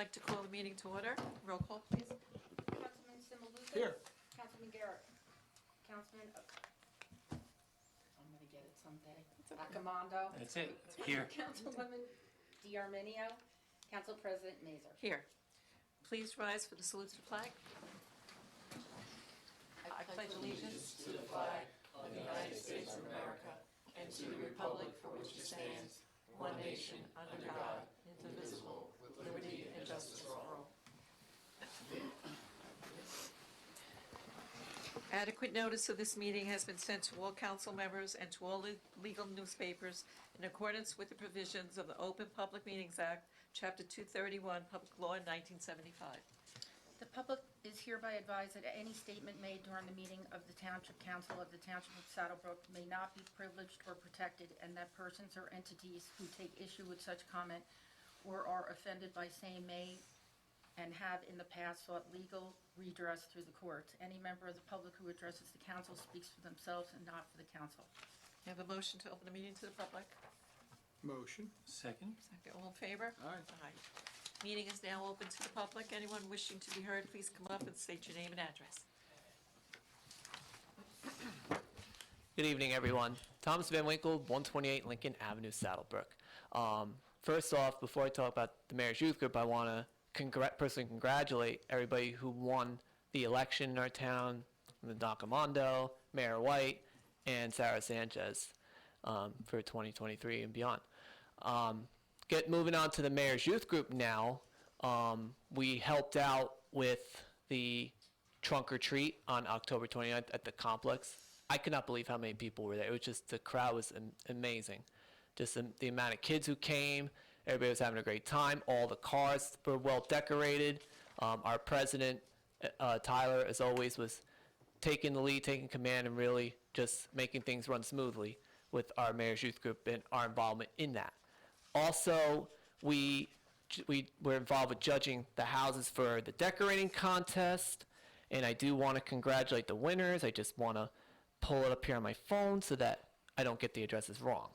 like to call the meeting to order. Roll call, please. Councilman Simaluza? Here. Councilman Garrett? Councilman, I'm gonna get it someday. Accomando? That's it. Here. Councilwoman DiArminio? Council President Mazur? Here. Please rise for the salute to the flag. I pledge allegiance to the flag of the United States of America and to the republic for which it stands, one nation, under God, indivisible, with liberty and justice for all. Adequate notice of this meeting has been sent to all council members and to all legal newspapers in accordance with the provisions of the Open Public Meetings Act, Chapter 231, Public Law 1975. The public is hereby advised that any statement made during the meeting of the Township Council of the Township of Saddlebrook may not be privileged or protected, and that persons or entities who take issue with such comment or are offended by same may and have in the past sought legal redress through the courts. Any member of the public who addresses the council speaks for themselves and not for the council. You have a motion to open the meeting to the public? Motion. Second. Second, all in favor? Aye. Aye. Meeting is now open to the public. Anyone wishing to be heard, please come up and state your name and address. Good evening, everyone. Thomas Van Winkle, 128 Lincoln Avenue, Saddlebrook. First off, before I talk about the Mayor's Youth Group, I want to personally congratulate everybody who won the election in our town, the Docomondo, Mayor White, and Sarah Sanchez for 2023 and beyond. Moving on to the Mayor's Youth Group now. We helped out with the trunk or treat on October 29th at the complex. I could not believe how many people were there. It was just, the crowd was amazing. Just the amount of kids who came, everybody was having a great time. All the cars were well decorated. Our president, Tyler, as always, was taking the lead, taking command, and really just making things run smoothly with our Mayor's Youth Group and our involvement in that. Also, we were involved with judging the houses for the decorating contest, and I do want to congratulate the winners. I just want to pull it up here on my phone so that I don't get the addresses wrong.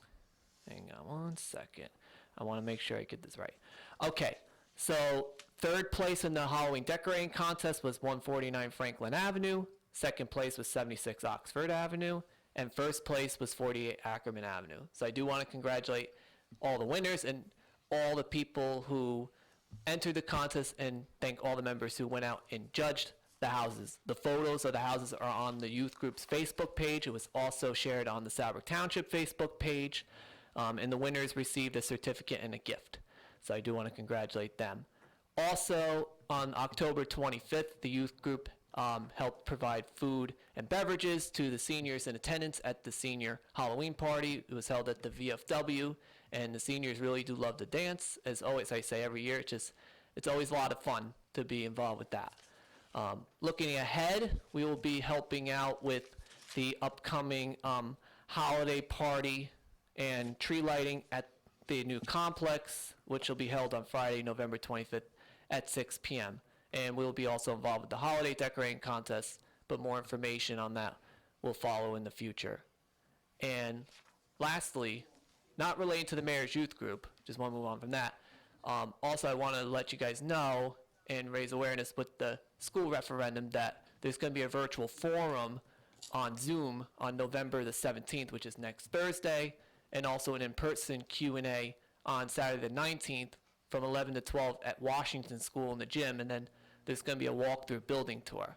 Hang on one second. I want to make sure I get this right. Okay, so third place in the Halloween decorating contest was 149 Franklin Avenue. Second place was 76 Oxford Avenue. And first place was 48 Ackerman Avenue. So I do want to congratulate all the winners and all the people who entered the contest, and thank all the members who went out and judged the houses. The photos of the houses are on the youth group's Facebook page. It was also shared on the Brook Township Facebook page, and the winners received a certificate and a gift. So I do want to congratulate them. Also, on October 25th, the youth group helped provide food and beverages to the seniors in attendance at the senior Halloween party. It was held at the VFW, and the seniors really do love to dance. As always, I say every year, it's always a lot of fun to be involved with that. Looking ahead, we will be helping out with the upcoming holiday party and tree lighting at the new complex, which will be held on Friday, November 25th at 6 p.m. And we'll be also involved with the holiday decorating contest, but more information on that will follow in the future. And lastly, not relating to the Mayor's Youth Group, just want to move on from that. Also, I want to let you guys know and raise awareness with the school referendum that there's going to be a virtual forum on Zoom on November the 17th, which is next Thursday, and also an in-person Q&A on Saturday the 19th from 11 to 12 at Washington School in the gym, and then there's going to be a walkthrough building tour.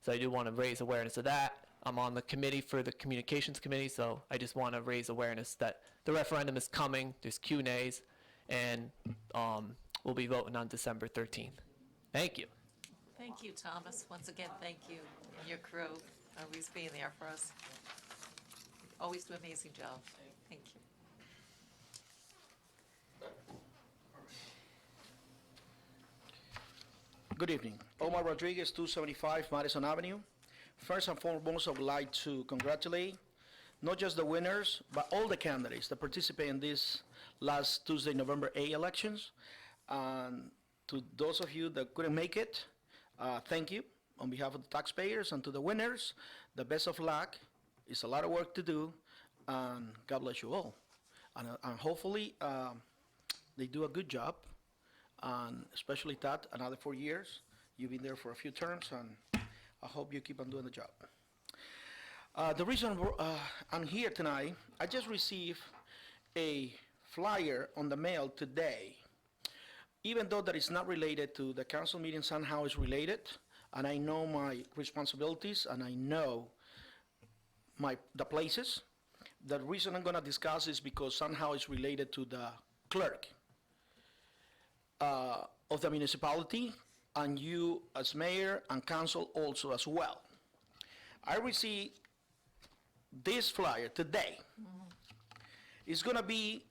So I do want to raise awareness of that. I'm on the committee for the communications committee, so I just want to raise awareness that the referendum is coming. There's Q&As, and we'll be voting on December 13th. Thank you. Thank you, Thomas. Once again, thank you and your crew always being there for us. You always do an amazing job. Thank you. Good evening. Omar Rodriguez, 275 Madison Avenue. First and foremost, I would like to congratulate not just the winners, but all the candidates that participate in this last Tuesday, November 8 elections. And to those of you that couldn't make it, thank you on behalf of the taxpayers, and to the winners, the best of luck. It's a lot of work to do, and God bless you all. And hopefully they do a good job and especially Tad, another 4 years. You've been there for a few terms, and I hope you keep on doing the job. The reason I'm here tonight, I just received a flyer on the mail today. Even though that is not related to the council meeting, somehow it's related, and I know my responsibilities, and I know the places. The reason I'm gonna discuss is because somehow it's related to the clerk of the municipality, and you as mayor and council also as well. I received this flyer today. It's gonna be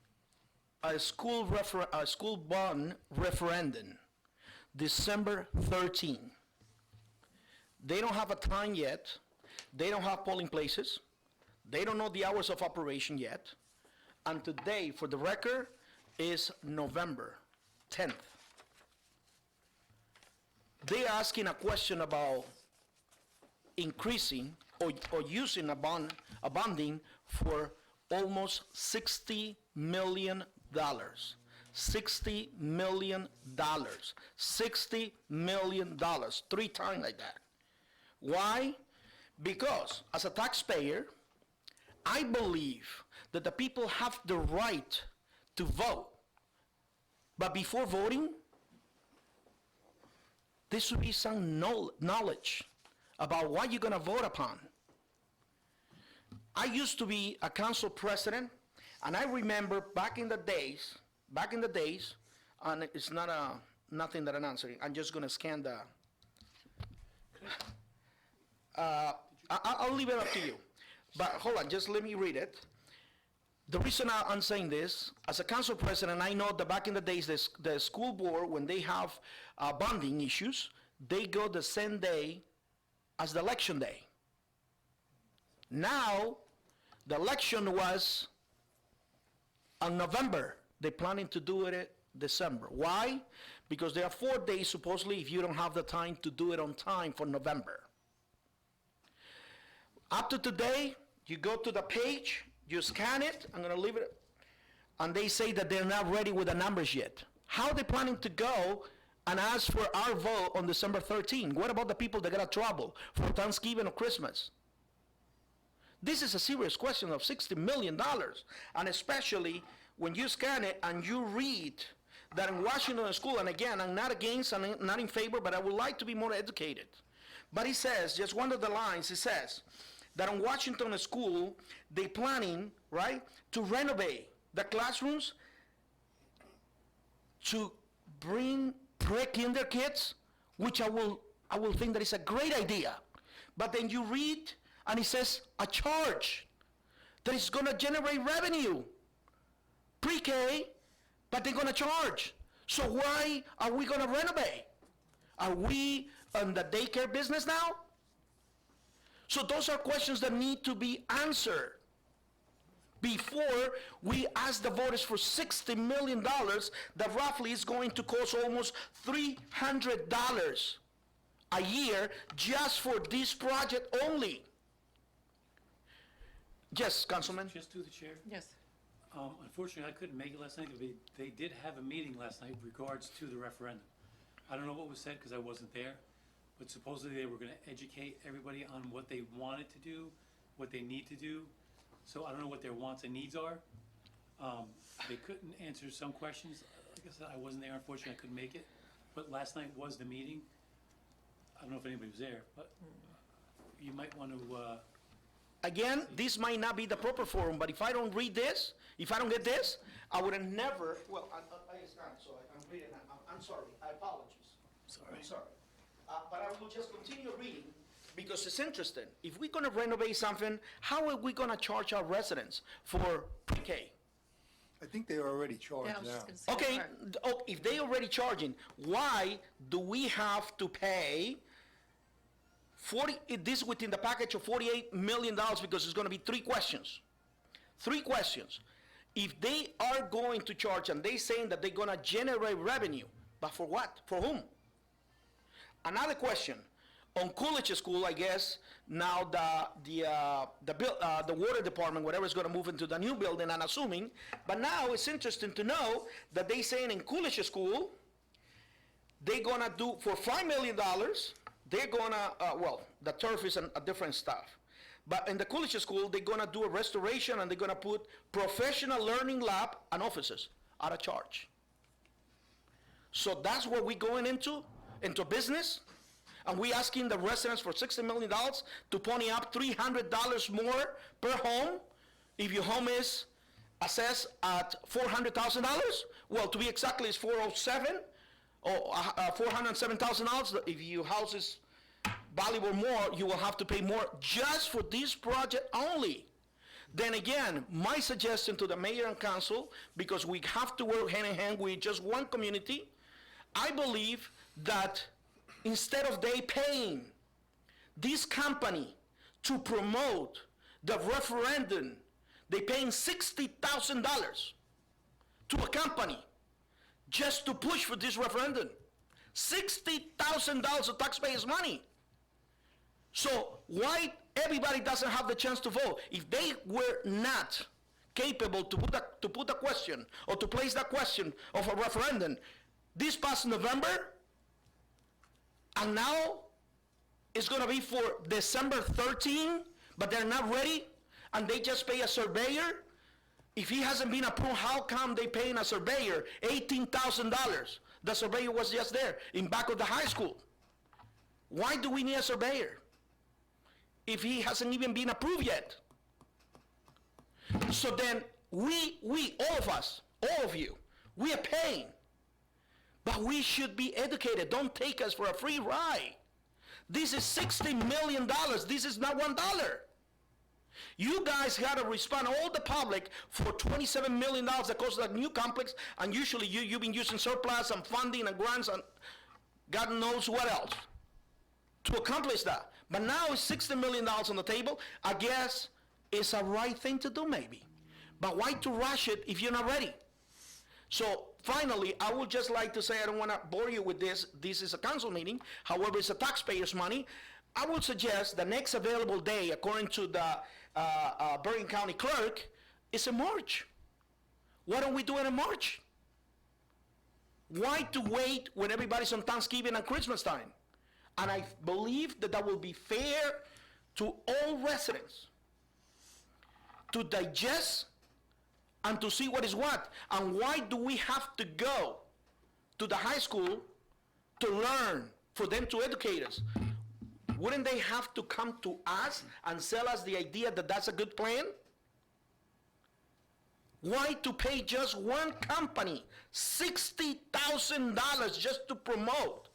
a school bond referendum, December 13. They don't have a time yet. They don't have polling places. They don't know the hours of operation yet. And today, for the record, is November 10th. They're asking a question about increasing or using a bonding for almost $60 million. $60 million. $60 million. 3 times like that. Why? Because as a taxpayer, I believe that the people have the right to vote. But before voting, there should be some knowledge about what you're going to vote upon. I used to be a council president, and I remember back in the days, and it's not nothing that I'm answering. I'm just going to scan the. I'll leave it up to you. But hold on, just let me read it. The reason I'm saying this, as a council president, I know that back in the days, the school board, when they have bonding issues, they go the same day as the election day. Now, the election was on November. They're planning to do it in December. Why? Because there are 4 days, supposedly, if you don't have the time to do it on time for November. Up to today, you go to the page, you scan it, I'm gonna leave it, and they say that they're not ready with the numbers yet. How are they planning to go and ask for our vote on December 13? What about the people that got trouble for Thanksgiving or Christmas? This is a serious question of $60 million, and especially when you scan it and you read that in Washington school, and again, I'm not against, I'm not in favor, but I would like to be more educated. But it says, just one of the lines, it says, that in Washington school, they planning, right, to renovate the classrooms to bring pre-kinder kids, which I will think that is a great idea. But then you read, and it says a charge that is gonna generate revenue. Pre-K, but they're gonna charge. So why are we gonna renovate? Are we in the daycare business now? So those are questions that need to be answered before we ask the voters for $60 million that roughly is going to cost almost $300 a year just for this project only. Yes, Councilman? Just through the chair. Yes. Unfortunately, I couldn't make it last night. They did have a meeting last night with regards to the referendum. I don't know what was said because I wasn't there, but supposedly they were going to educate everybody on what they wanted to do, what they need to do. So I don't know what their wants and needs are. They couldn't answer some questions. Like I said, I wasn't there. Unfortunately, I couldn't make it. But last night was the meeting. I don't know if anybody was there, but you might want to. Again, this might not be the proper forum, but if I don't read this, if I don't get this, I would have never, well, I stand, so I'm reading, I'm sorry, I apologize. Sorry. I'm sorry. But I will just continue reading, because it's interesting. If we're gonna renovate something, how are we gonna charge our residents for pre-K? I think they are already charged Yeah, I was now. just gonna say. Okay, Right. if they already charging, why do we have to pay this within the package of $48 million, because it's gonna be 3 questions. 3 questions. If they are going to charge, and they saying that they're gonna generate revenue, but for what? For whom? Another question. On Coolidge School, I guess, now the water department, whatever, is gonna move into the new building, I'm assuming, but now it's interesting to know that they saying in Coolidge School, they're gonna do, for $5 million, they're gonna, the turf is a different stuff. But in the Coolidge School, they're gonna do a restoration and they're gonna put professional learning lab and offices at a charge. So that's what we're going into business. And we asking the residents for $60 million to pony up $300 more per home. If your home is assessed at $400,000, well, to be exactly, it's 407 or $407,000. If your house is valuable more, you will have to pay more just for this project only. Then again, my suggestion to the mayor and council, because we have to work hand in hand with just one community, I believe that instead of they paying this company to promote the referendum, they paying $60,000 to a company just to push for this referendum. $60,000 of taxpayers' money. So why everybody doesn't have the chance to vote? If they were not capable to put a question or to place that question of a referendum this past November, and now it's going to be for December 13, but they're not ready, and they just pay a surveyor. If he hasn't been approved, how come they paying a surveyor $18,000? The surveyor was just there in back of the high school. Why do we need a surveyor if he hasn't even been approved yet? So then we, all of us, all of you, we are paying. But we should be educated. Don't take us for a free ride. This is $60 million. This is not $1. You guys got to respond, all the public, for $27 million that costs the new complex, and usually you've been using surplus and funding and grants and God knows what else to accomplish that. But now it's $60 million on the table. I guess it's a right thing to do maybe. But why to rush it if you're not ready? So finally, I would just like to say, I don't want to bore you with this. This is a council meeting. However, it's a taxpayers' money. I would suggest the next available day, according to the Bergen County Clerk, is in March. Why don't we do it in March? Why to wait when everybody's on Thanksgiving and Christmas time? And I believe that that will be fair to all residents to digest and to see what is what. And why do we have to go to the high school to learn, for them to educate us? Wouldn't they have to come to us and sell us the idea that that's a good plan? Why to pay just one company $60,000 just to promote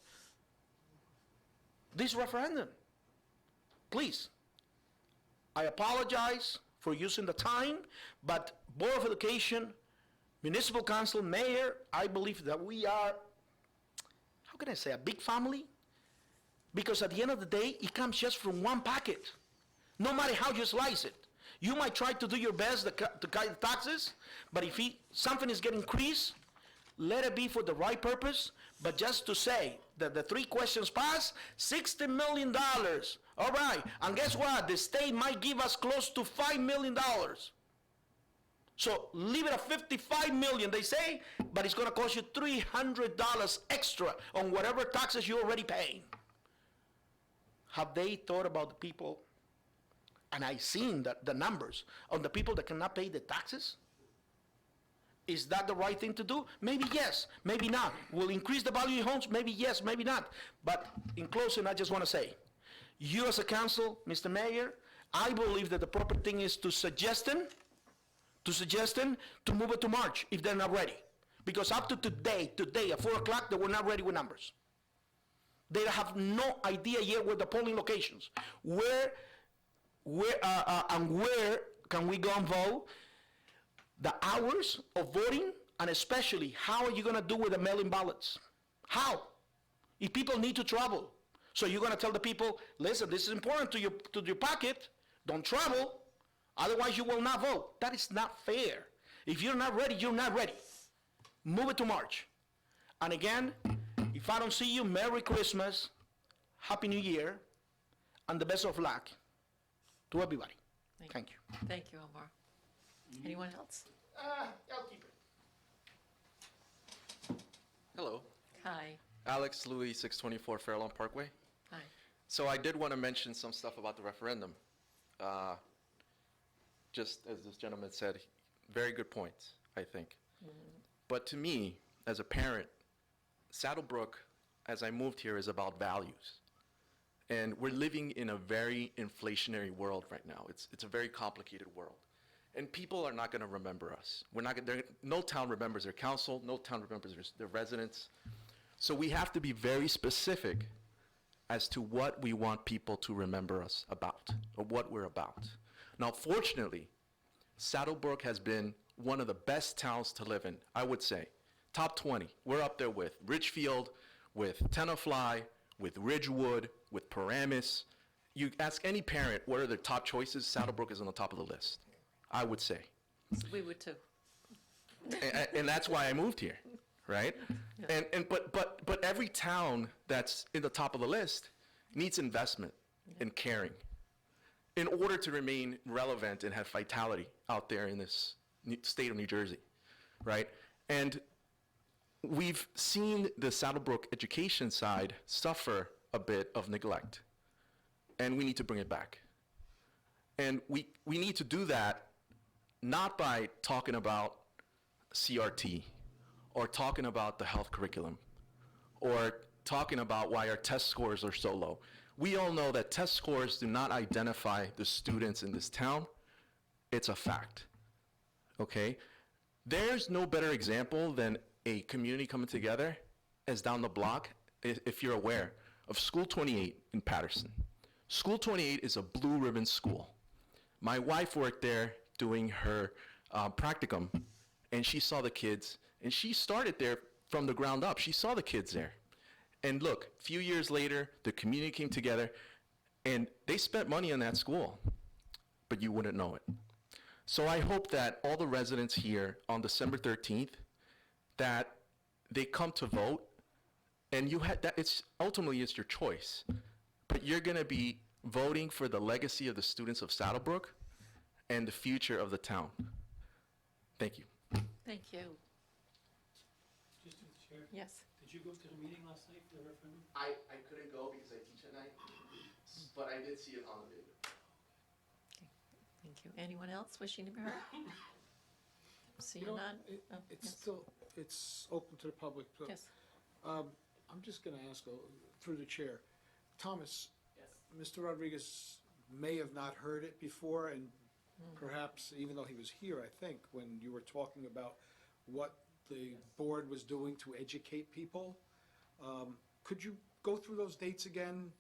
this referendum? Please, I apologize for using the time, but Board of Education, Municipal Council, Mayor, I believe that we are, how can I say, a big family? Because at the end of the day, it comes just from one packet, no matter how you slice it. You might try to do your best to cut the taxes, but if something is getting increased, let it be for the right purpose. But just to say that the 3 questions pass, $60 million. All right, and guess what? The state might give us close to $5 million. So leave it at $55 million, they say, but it's going to cost you $300 extra on whatever taxes you're already paying. Have they thought about the people? And I've seen the numbers on the people that cannot pay the taxes. Is that the right thing to do? Maybe yes, maybe not. Will increase the value of homes? Maybe yes, maybe not. But in closing, I just want to say, you as a council, Mr. Mayor, I believe that the proper thing is to suggest them to move it to March if they're not ready. Because up to today at 4 o'clock, they were not ready with numbers. They have no idea yet where the polling locations, where can we go and vote, the hours of voting, and especially how are you going to do with the mail-in ballots? How? If people need to travel. So you're going to tell the people, listen, this is important to your pocket, don't travel, otherwise you will not vote. That is not fair. If you're not ready, you're not ready. Move it to March. And again, if I don't see you, Merry Christmas, Happy New Year, and the best of luck to everybody. Thank you. Thank you, Omar. Anyone else? I'll keep it. Hello. Hi. Alex Louis, 624 Fairlawn Parkway. Hi. So I did want to mention some stuff about the referendum. Just as this gentleman said, very good points, I think. But to me, as a parent, Saddlebrook, as I moved here, is about values. And we're living in a very inflationary world right now. It's a very complicated world. And people are not going to remember us. No town remembers their council. No town remembers their residents. So we have to be very specific as to what we want people to remember us about, or what we're about. Now, fortunately, Saddlebrook has been one of the best towns to live in, I would say. Top 20. We're up there with Richfield, with Tenafly, with Ridgewood, with Paramus. You ask any parent what are their top choices, Saddlebrook is on the top of the list, I would say. We would too. And that's why I moved here, right? But every town that's in the top of the list needs investment and caring in order to remain relevant and have vitality out there in this state of New Jersey, right? And we've seen the Saddlebrook education side suffer a bit of neglect, and we need to bring it back. And we need to do that not by talking about CRT or talking about the health curriculum or talking about why our test scores are so low. We all know that test scores do not identify the students in this town. It's a fact, okay? There's no better example than a community coming together as down the block, if you're aware, of School 28 in Patterson. School 28 is a blue ribbon school. My wife worked there doing her practicum, and she saw the kids, and she started there from the ground up. She saw the kids there. And look, a few years later, the community came together, and they spent money on that school, but you wouldn't know it. So I hope that all the residents here on December 13th, that they come to vote, and ultimately it's your choice, but you're gonna be voting for the legacy of the students of Saddlebrook and the future of the town. Thank you. Thank you. Just through the chair, Yes. did you go to the meeting last night for the referendum? I couldn't go because I teach at night, but I did see it on the video. Thank you. Anyone else wishing to be heard? Seeing You know, none? Oh, It's yes. still, it's open to the public. So, Yes. I'm just gonna ask, through the chair, Thomas, Mr. Rodriguez may have not heard it before, and perhaps, even though he was here, I think, when you were talking about what the board was doing to educate people, could you go through those dates again,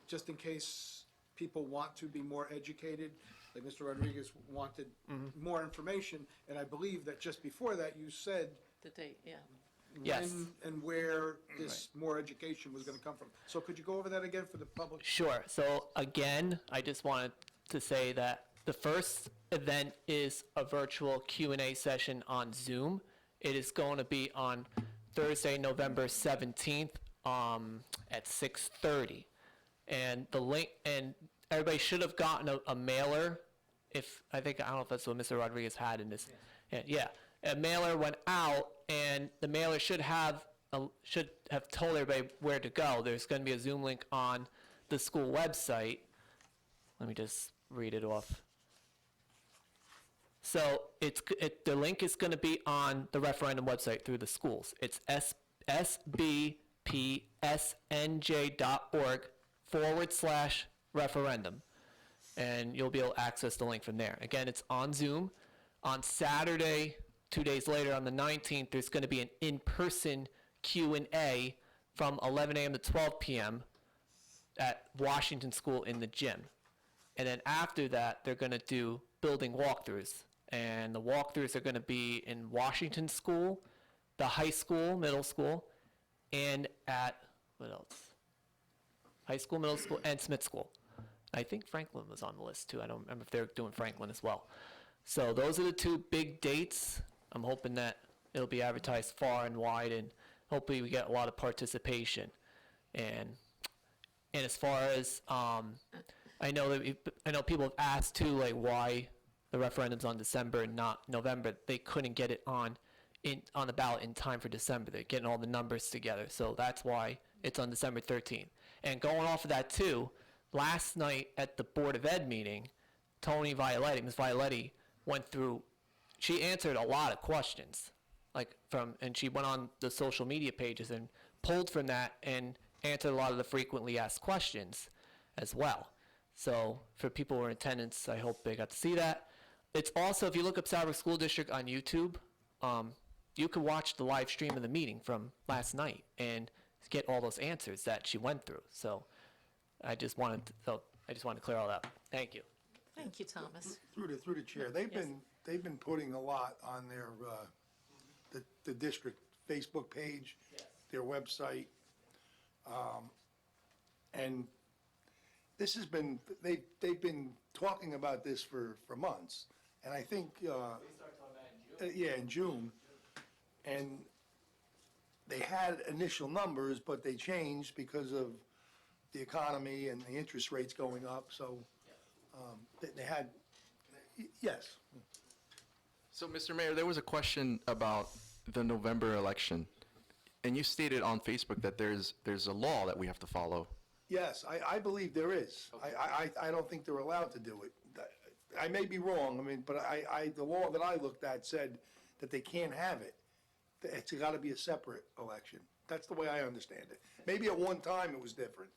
just in case people want to be more educated? Like Mr. Rodriguez wanted more information, and I believe that just before that, you said The date, yeah. Yes. when and where this more education was gonna come from. So could you go over that again for the public? Sure. So again, I just wanted to say that the first event is a virtual Q&A session on Zoom. It is going to be on Thursday, November 17th at 6:30. And the link, and everybody should have gotten a mailer. I don't know if that's what Mr. Rodriguez had in this. Yeah. A mailer went out, and the mailer should have told everybody where to go. There's going to be a Zoom link on the school website. Let me just read it off. So the link is going to be on the referendum website through the schools. It's sbpsnj.org/referendum. And you'll be able to access the link from there. Again, it's on Zoom. On Saturday, 2 days later, on the 19th, there's going to be an in-person Q&A from 11 a.m. to 12 p.m. at Washington School in the gym. And then after that, they're going to do building walkthroughs. And the walkthroughs are going to be in Washington School, the high school, middle school, and at, what else? High school, middle school, and Smith School. I think Franklin was on the list too. I don't remember if they're doing Franklin as well. So those are the two big dates. I'm hoping that it'll be advertised far and wide, and hopefully we get a lot of participation. And as far as I know people have asked too, like why the referendum's on December and not November. They couldn't get it on on the ballot in time for December. They're getting all the numbers together, so that's why it's on December 13th. And going off of that too, last night at the Board of Ed meeting, Ms. Violetti went through, she answered a lot of questions, and she went on the social media pages and pulled from that and answered a lot of the frequently asked questions as well. So for people who are in attendance, I hope they got to see that. It's also, if you look up Saddlebrook School District on YouTube, you can watch the live stream of the meeting from last night and get all those answers that she went through. So I just wanted to clear all that up. Thank you. Thank you, Thomas. Through the chair, they've been putting a lot on their, the district Facebook page, their website. And this has been, they've been talking about this for months. And I think, in June. And they had initial numbers, but they changed because of the economy and the interest rates going up, so, they had, yes. So, Mr. Mayor, there was a question about the November election, and you stated on Facebook that there's a law that we have to follow. Yes, I believe there is. I don't think they're allowed to do it. I may be wrong, I mean, but the law that I looked at said that they can't have it. It's gotta be a separate election. That's the way I understand it. Maybe at one time it was different,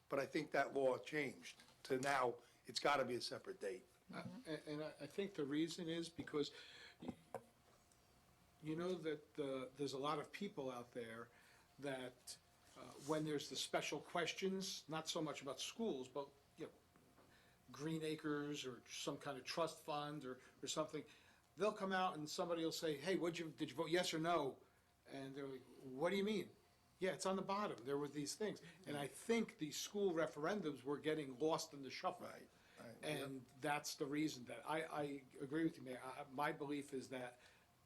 but I think that law changed to now it's gotta be a separate date. And I think the reason is because you know that there's a lot of people out there that when there's the special questions, not so much about schools, but, Green Acres or some kind of trust fund or something, they'll come out and somebody will say, hey, did you vote yes or no? And they're like, what do you mean? Yeah, it's on the bottom. There were these things. And I think these school referendums were getting lost in the shuffle. Right. And that's the reason that I agree with you, Mayor. My belief is that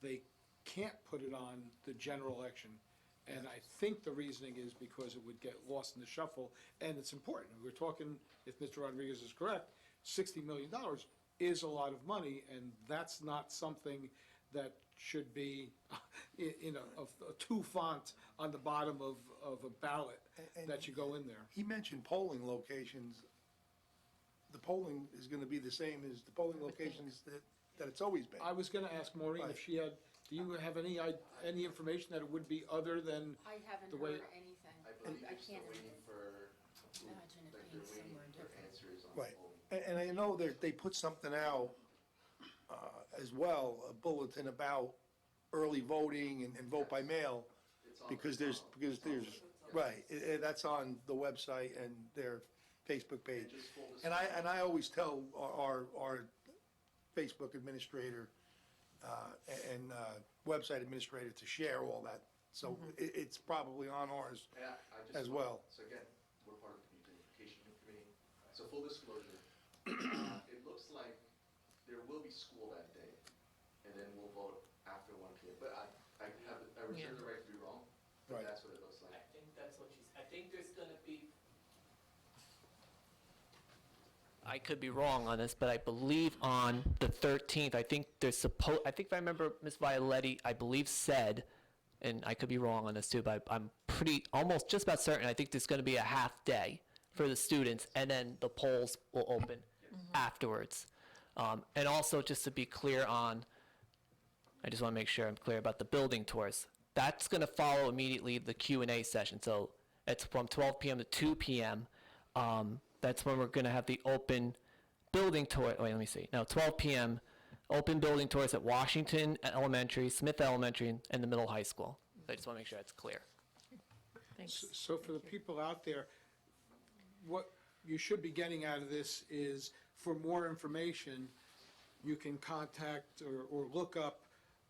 they can't put it on the general election. And I think the reasoning is because it would get lost in the shuffle, and it's important. We're talking, if Mr. Rodriguez is correct, $60 million is a lot of money, and that's not something that should be in a two font on the bottom of a ballot that you go in there. He mentioned polling locations. The polling is gonna be the same as the polling locations that it's always been. I was gonna ask Maureen if she had, do you have any information that it would be other than, I haven't The way- heard anything. I can't imagine it being somewhere different. Right, and I know that they put something out as well, a bulletin about early voting and vote by mail, because there's, right, that's on the website and their Facebook page. And I always tell our Facebook administrator and website administrator to share all that, so it's probably on ours as well. So again, we're part of the communication committee. So full disclosure, it looks like there will be school that day, and then we'll vote after 1 p.m. But I reserve the right to be wrong, but Right. that's what it looks like. I think that's what she's, I think there's gonna be. I could be wrong on this, but I believe on the 13th, I think I think if I remember Ms. Violetti, I believe said, and I could be wrong on this too, but I'm almost just about certain, I think there's gonna be a half day for the students, and then the polls will open afterwards. And also, just to be clear on, I just wanna make sure I'm clear about the building tours. That's gonna follow immediately the Q&A session, so it's from 12 p.m. to 2 p.m. That's when we're gonna have the open building tour, wait, let me see, no, 12 p.m., open building tours at Washington Elementary, Smith Elementary, and the middle high school. I just wanna make sure that's clear. Thanks. So for the people out there, what you should be getting out of this is, for more information, you can contact or look up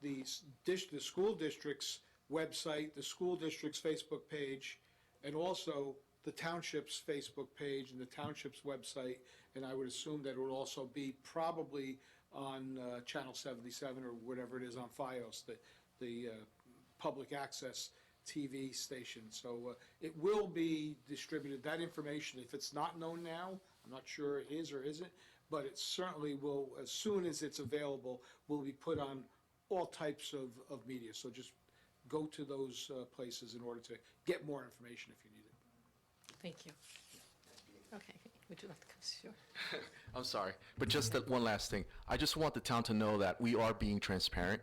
the school district's website, the school district's Facebook page, and also the township's Facebook page and the township's website, and I would assume that it would also be probably on Channel 77 or whatever it is on FiOS, the public access TV station. So it will be distributed, that information, if it's not known now, I'm not sure it is or isn't, but it certainly will, as soon as it's available, will be put on all types of media. So just go to those places in order to get more information if you need it. Thank you. Okay, would you like to come, sure? I'm sorry, but just that one last thing. I just want the town to know that we are being transparent,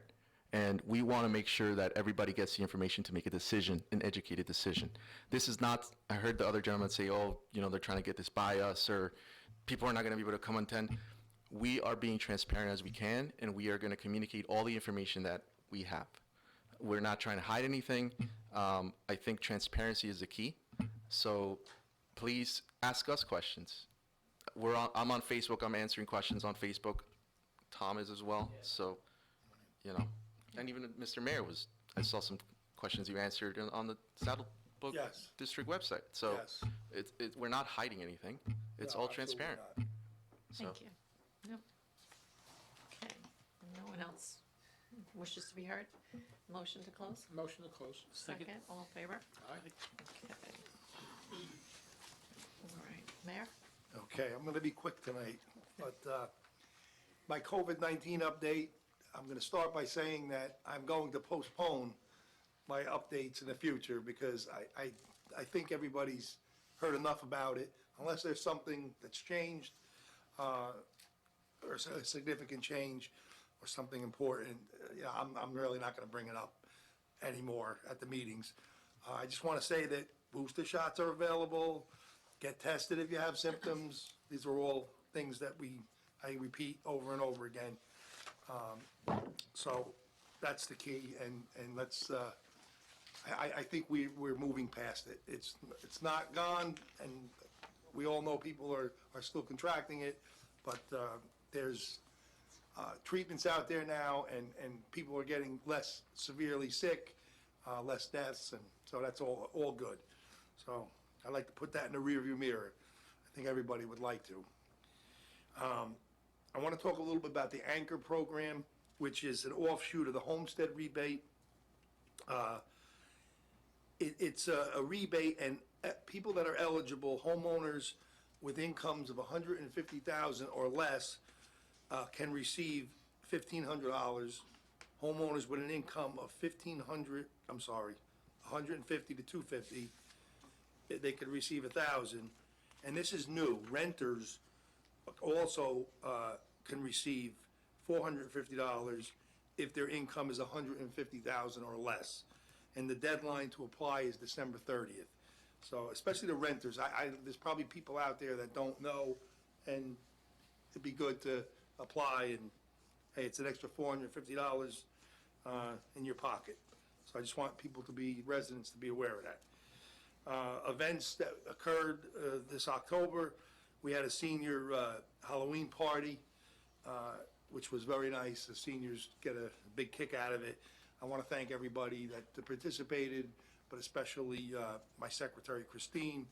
and we want to make sure that everybody gets the information to make a decision, an educated decision. This is not, I heard the other gentleman say, oh, you know, they're trying to get this by us, or people are not going to be able to come attend. We are being transparent as we can, and we are going to communicate all the information that we have. We're not trying to hide anything. I think transparency is the key. So please ask us questions. I'm on Facebook. I'm answering questions on Facebook. Tom is as well. So, you know, and even Mr. Mayor I saw some questions you answered on the Saddlebrook Yes. District website. So Yes. we're not hiding anything. It's No, all absolutely transparent. not. So, Thank you. Yep. Okay, no one else wishes to be heard? Motion to close? Motion to close. Second. All in favor? Aye. Okay. All right, Mayor? Okay, I'm gonna be quick tonight, but, my COVID-19 update, I'm gonna start by saying that I'm going to postpone my updates in the future because I think everybody's heard enough about it. Unless there's something that's changed, or a significant change or something important, I'm really not gonna bring it up anymore at the meetings. I just wanna say that booster shots are available. Get tested if you have symptoms. These are all things that I repeat over and over again. So that's the key, and let's, I think we're moving past it. It's not gone, and we all know people are still contracting it, but there's treatments out there now, and people are getting less severely sick, less deaths, and so that's all good. So I'd like to put that in the rearview mirror. I think everybody would like to. I want to talk a little bit about the Anchor program, which is an offshoot of the homestead rebate. It's a rebate, and people that are eligible, homeowners with incomes of $150,000 or less, can receive $1,500. Homeowners with an income of $150 to $250, they could receive $1,000. And this is new. Renters also can receive $450 if their income is $150,000 or less. And the deadline to apply is December 30th. So especially the renters, there's probably people out there that don't know, and it'd be good to apply, and hey, it's an extra $450 in your pocket. So I just want residents to be aware of that. Events that occurred this October, we had a senior Halloween party, which was very nice. The seniors get a big kick out of it. I want to thank everybody that participated, but especially my secretary, Christine,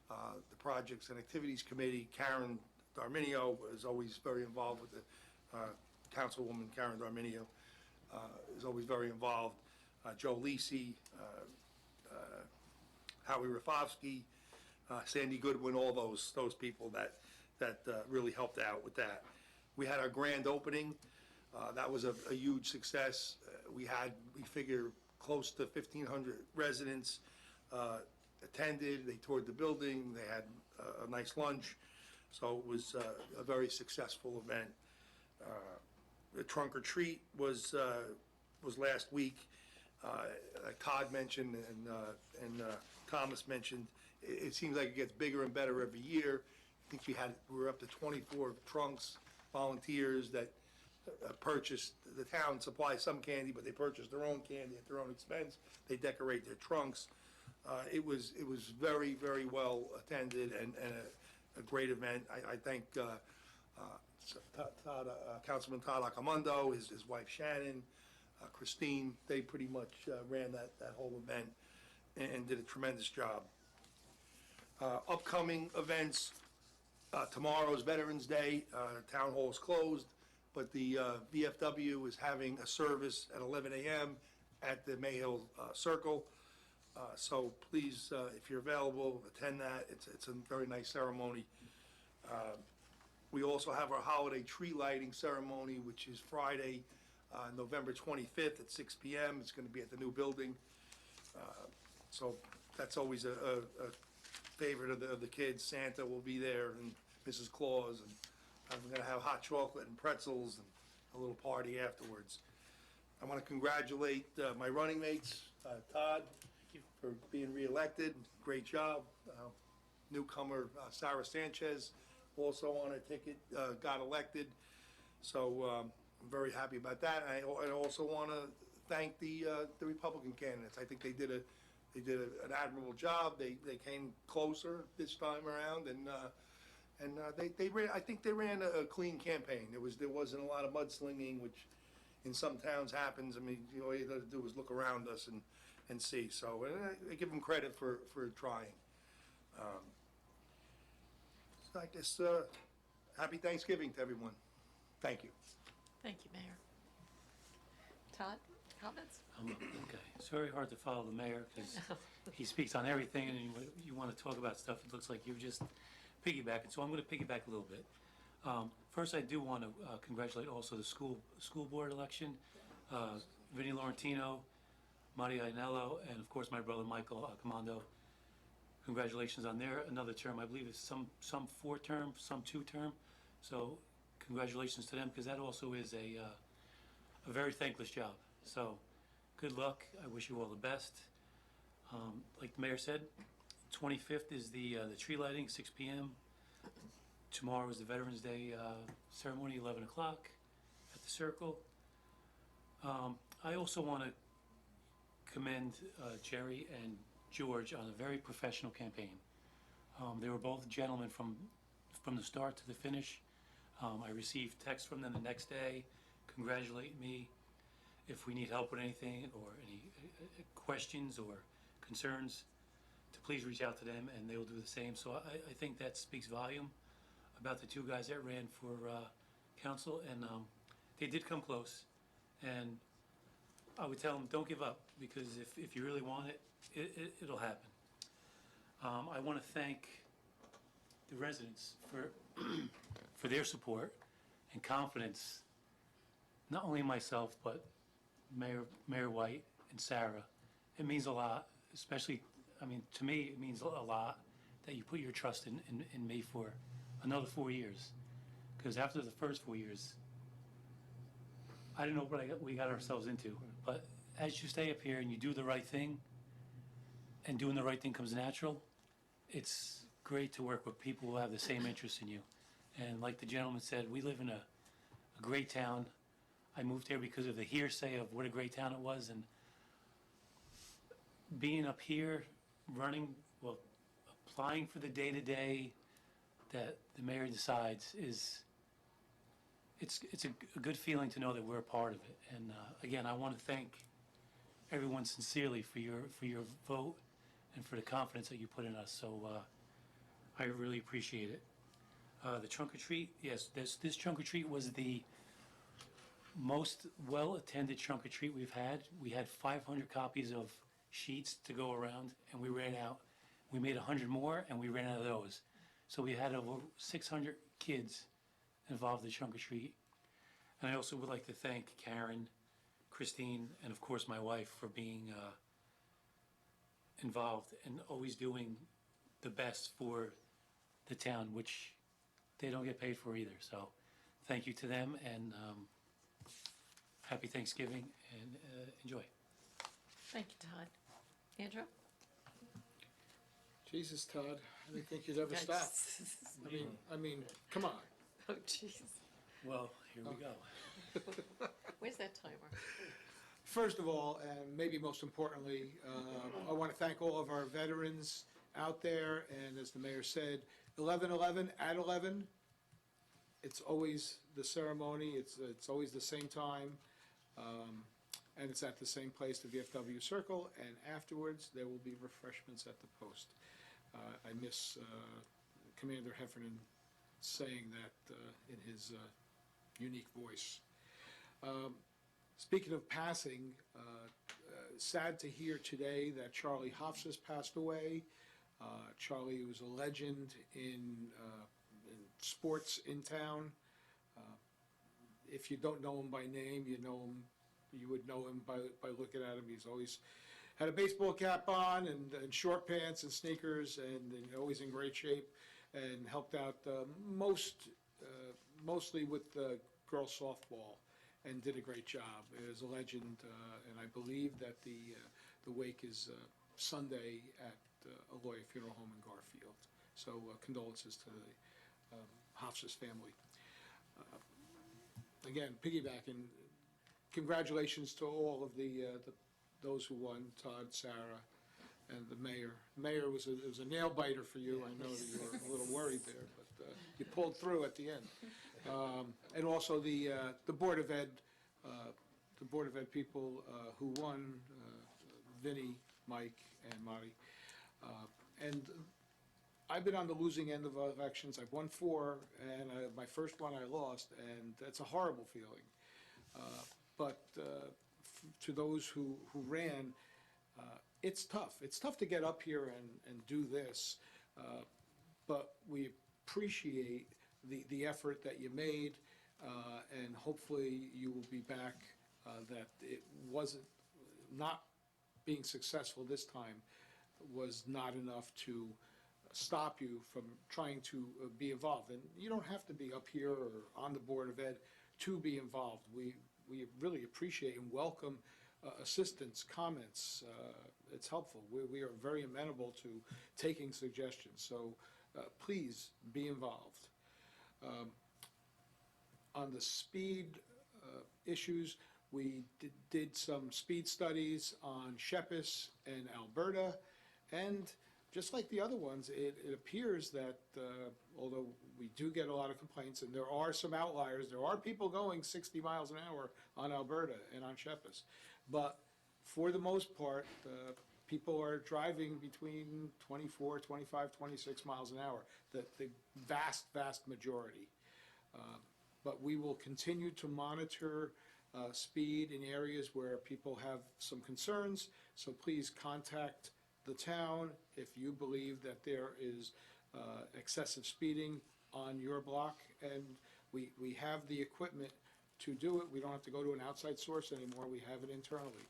the Projects and Activities Committee, Karen Darminio is always very involved with the Councilwoman Karen Darminio is always very involved. Joe Lisi, Howie Rafofsky, Sandy Goodwin, all those people that really helped out with that. We had our grand opening. That was a huge success. We figure close to 1,500 residents attended. They toured the building. They had a nice lunch. So it was a very successful event. The trunk or treat was last week. Like Todd mentioned and Thomas mentioned, it seems like it gets bigger and better every year. I think we were up to 24 trunks, volunteers that purchased. The town supplies some candy, but they purchase their own candy at their own expense. They decorate their trunks. It was very, very well attended and a great event. I thank Councilman Todd Acamundo, his wife Shannon, Christine. They pretty much ran that whole event and did a tremendous job. Upcoming events, tomorrow's Veterans Day. Town Hall is closed, but the VFW is having a service at 11 a.m. at the Mayhill Circle. So please, if you're available, attend that. It's a very nice ceremony. We also have our holiday tree lighting ceremony, which is Friday, November 25th at 6 PM. It's going to be at the new building. So that's always a favorite of the kids. Santa will be there, and Mrs. Claus, and I'm going to have hot chocolate and pretzels and a little party afterwards. I want to congratulate my running mates, Todd, for being reelected. Great job. Newcomer Sarah Sanchez, also on a ticket, got elected. So I'm very happy about that. I also want to thank the Republican candidates. I think they did an admirable job. They came closer this time around, and they ran. I think they ran a clean campaign. There wasn't a lot of mudslinging, which in some towns happens. I mean, all you got to do is look around us and see. So I give them credit for trying. So I guess happy Thanksgiving to everyone. Thank you. Thank you, Mayor. Todd, comments? Okay, it's very hard to follow the mayor because he speaks on everything, and you want to talk about stuff, it looks like you're just piggybacking, so I'm going to piggyback a little bit. First, I do want to congratulate also the school board election, Vinnie Laurentino, Maria Ainello, and of course my brother Michael Comando. Congratulations on another term. I believe it's some 4-term, some 2-term. So congratulations to them, because that also is a very thankless job. So good luck. I wish you all the best. Like the mayor said, 25th is the tree lighting, 6 p.m. Tomorrow is the Veterans Day ceremony, 11 o'clock at the Circle. I also want to commend Jerry and George on a very professional campaign. They were both gentlemen from the start to the finish. I received texts from them the next day congratulating me. If we need help with anything or any questions or concerns, to please reach out to them, and they will do the same. So I think that speaks volume about the two guys that ran for council, and they did come close. And I would tell them, don't give up, because if you really want it, it'll happen. I want to thank the residents for their support and confidence, not only myself, but Mayor White and Sarah. It means a lot, especially, I mean, to me, it means a lot that you put your trust in me for another 4 years. Because after the first 4 years, I didn't know what we got ourselves into. But as you stay up here and you do the right thing, and doing the right thing comes natural, it's great to work with people who have the same interests in you. And like the gentleman said, we live in a great town. I moved here because of the hearsay of what a great town it was, and being up here, applying for the day-to-day that the mayor decides it's a good feeling to know that we're a part of it. And again, I want to thank everyone sincerely for your vote and for the confidence that you put in us. So I really appreciate it. The trunk or treat, yes, this trunk or treat was the most well-attended trunk or treat we've had. We had 500 copies of sheets to go around, and we ran out. We made 100 more, and we ran out of those. So we had over 600 kids involved in the trunk or treat. And I also would like to thank Karen, Christine, and of course my wife for being involved and always doing the best for the town, which they don't get paid for either. So thank you to them, and happy Thanksgiving, and enjoy. Thank you, Todd. Andrew? Jesus, Todd, I didn't think you'd ever stop. I mean, come on. Oh, jeez. Well, here we go. Where's that timer? First of all, and maybe most importantly, I want to thank all of our veterans out there, and as the mayor said, 11/11 at 11, it's always the ceremony, it's always the same time, and it's at the same place, the VFW Circle, and afterwards, there will be refreshments at the post. I miss Commander Heffernan saying that in his unique voice. Speaking of passing, sad to hear today that Charlie Hofs has passed away. Charlie was a legend in sports in town. if you don't know him by name, you would know him by looking at him. He's always had a baseball cap on and short pants and sneakers, and always in great shape, and helped out mostly with girls softball, and did a great job. Is a legend, and I believe that the wake is Sunday at Aloya Funeral Home in Garfield. So condolences to the Hofstas family. Again, piggybacking, congratulations to all of those who won, Todd, Sarah, and the mayor. Mayor was a nail biter for you. I know that you were a little worried there, but you pulled through at the end. And also the Board of Ed, people who won, Vinnie, Mike, and Marty. And I've been on the losing end of elections. I've won 4, and my first one I lost, and that's a horrible feeling. But to those who ran, it's tough. It's tough to get up here and do this, but we appreciate the effort that you made, and hopefully you will be back, that it wasn't, not being successful this time was not enough to stop you from trying to be involved. And you don't have to be up here or on the Board of Ed to be involved. We really appreciate and welcome assistance, comments. It's helpful. We are very amenable to taking suggestions, so please be involved. On the speed issues, we did some speed studies on Shepis and Alberta, and just like the other ones, it appears that although we do get a lot of complaints, and there are some outliers, there are people going 60 miles an hour on Alberta and on Shepis, but for the most part, people are driving between 24, 25, 26 miles an hour, the vast majority. But we will continue to monitor speed in areas where people have some concerns, so please contact the town if you believe that there is excessive speeding on your block, and we have the equipment to do it. We don't have to go to an outside source anymore, we have it internally.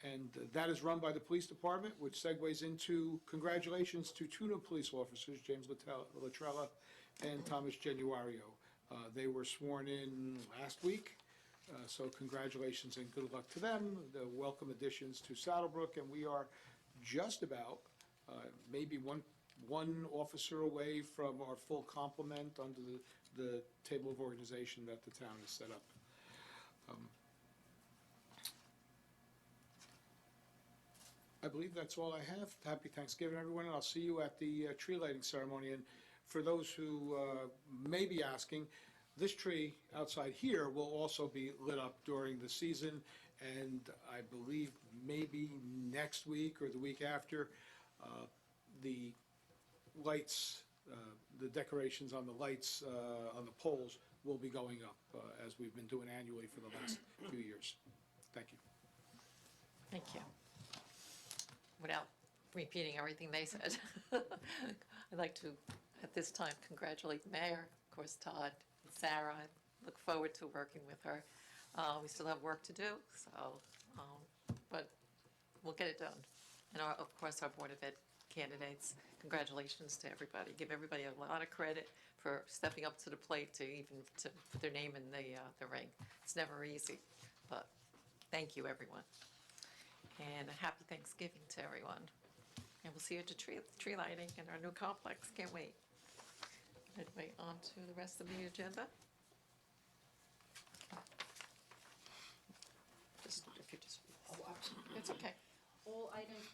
And that is run by the police department, which segues into congratulations to 2 new police officers, James Latrella and Thomas Genuario. They were sworn in last week, so congratulations and good luck to them. The welcome additions to Saddlebrook, and we are just about maybe one officer away from our full complement under the table of organization that the town has set up. I believe that's all I have. Happy Thanksgiving, everyone, and I'll see you at the tree lighting ceremony. And for those who may be asking, this tree outside here will also be lit up during the season, and I believe maybe next week or the week after, the lights, the decorations on the lights on the poles will be going up, as we've been doing annually for the last few years. Thank you. Thank you. Without repeating everything they said, I'd like to, at this time, congratulate the mayor, of course, Todd, and Sarah. I look forward to working with her. We still have work to do, so, but we'll get it done. And of course, our Board of Ed candidates, congratulations to everybody. Give everybody a lot of credit for stepping up to the plate to put their name in the ring. It's never easy, but thank you, everyone. And a happy Thanksgiving to everyone. And we'll see you at the tree lighting in our new complex. Can't wait. Anyway, on to the rest of the agenda. Just, if you just, it's okay. All items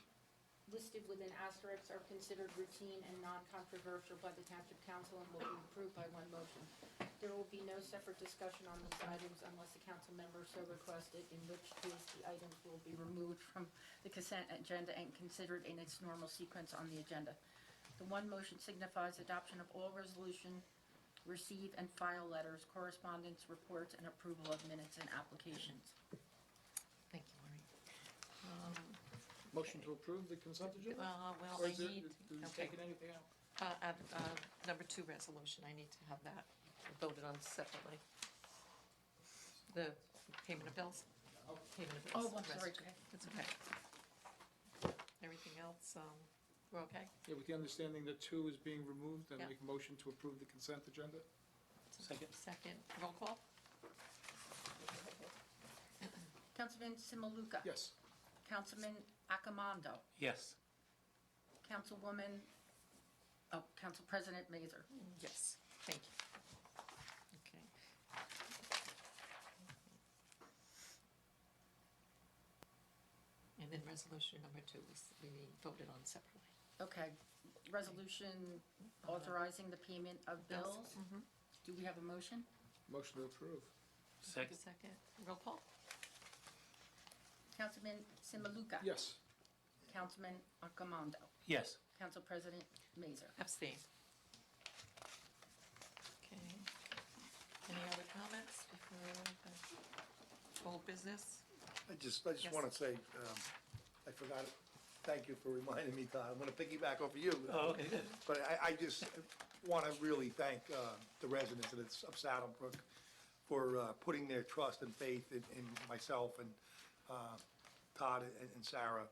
listed within asterisks are considered routine and non-controversial by the Township Council and will be approved by one motion. There will be no separate discussion on these items unless a council member so requested, in which case the items will be removed from the consent agenda and considered in its normal sequence on the agenda. The one motion signifies adoption of all resolution, receive and file letters, correspondence, reports, and approval of minutes and applications. Thank you, Maureen. Motion to approve the consent agenda? Well, Or I is it, need, is it okay. taking anything out? Number 2 resolution, I need to have that voted on separately. the payment of bills? Payment of Oh, bills. I'm sorry, Resolution. okay. It's okay. Everything else, we're okay? Yeah, with the understanding that 2 is being removed, and Yeah. make a motion to approve the consent agenda? Second? Second, roll call? Councilman Simaluka. Yes. Councilman Accomando. Yes. Councilwoman, Council President Mazur. Yes, thank you. Okay. And then resolution number 2, we voted on separately. Okay, resolution authorizing the payment of bills. Do we have a motion? Motion to approve. Second? Second, roll call? Councilman Simaluka. Yes. Councilman Accomando. Yes. Council President Mazur. Abstain. Okay. Any other comments before old business? I just Yes. want to say, I forgot, it. Thank you for reminding me, Todd. I'm going to piggyback off of you. Oh, okay, good. But I just want to really thank the residents of Saddlebrook for putting their trust and faith in myself and Todd and Sarah.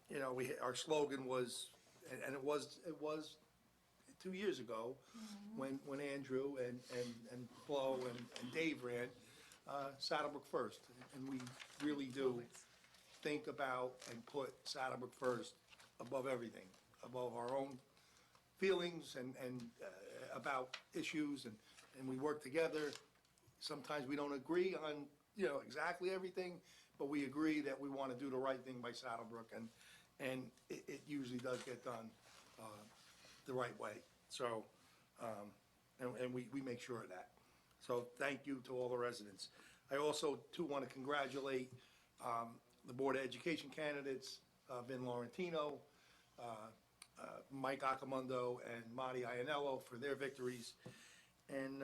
You know, our slogan was, and it was 2 years ago, when Andrew and Flo and Dave ran, Saddlebrook first. And we really do Always. think about and put Saddlebrook first above everything, above our own feelings and about issues, and we work together. Sometimes we don't agree on, you know, exactly everything, but we agree that we want to do the right thing by Saddlebrook, and it usually does get done the right way. So, and we make sure of that. So thank you to all the residents. I also, too, want to congratulate the Board of Education candidates, Vin Laurentino, Mike Accomando, and Marty Ianello for their victories. And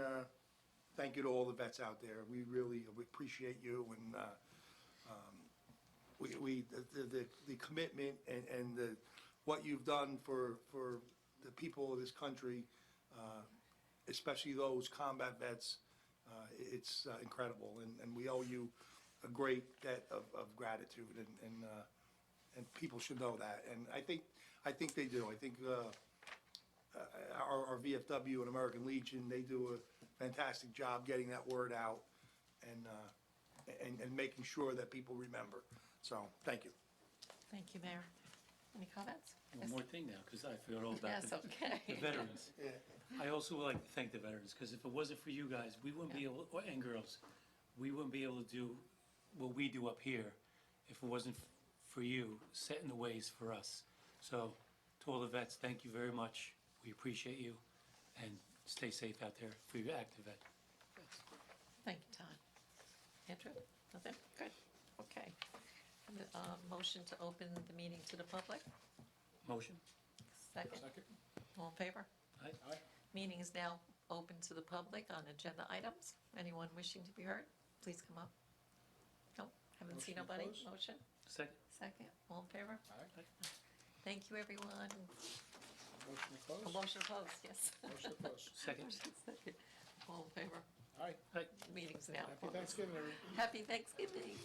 thank you to all the vets out there. We really appreciate you, and the commitment and what you've done for the people of this country, especially those combat vets. It's incredible, and we owe you a great debt of gratitude, and people should know that. And I think they do. I think our VFW and American Legion, they do a fantastic job getting that word out and making sure that people remember. So, thank you. Thank you, Mayor. Any comments? One more thing now, because I forgot all about Yes, the okay. veterans. I also would like to thank the veterans, because if it wasn't for you guys, we wouldn't be able, and girls, we wouldn't be able to do what we do up here if it wasn't for you setting the ways for us. So, to all the vets, thank you very much. We appreciate you, and stay safe out there for your active vets. Thank you, Todd. Andrew? Nothing? Good. Okay. Motion to open the meeting to the public? Motion? Second. Second? All in favor? Aye. Aye. Meeting is now open to the public on agenda items. Anyone wishing to be heard, please come up. No, haven't seen Motion to nobody. close? Motion? Second? Second. All in favor? Aye. Thank you, everyone. Motion to A close? motion to close, yes. Motion to close. Second? Second. All in favor? Aye. Meeting's now Happy closed. Thanksgiving, everyone. Happy Thanksgiving.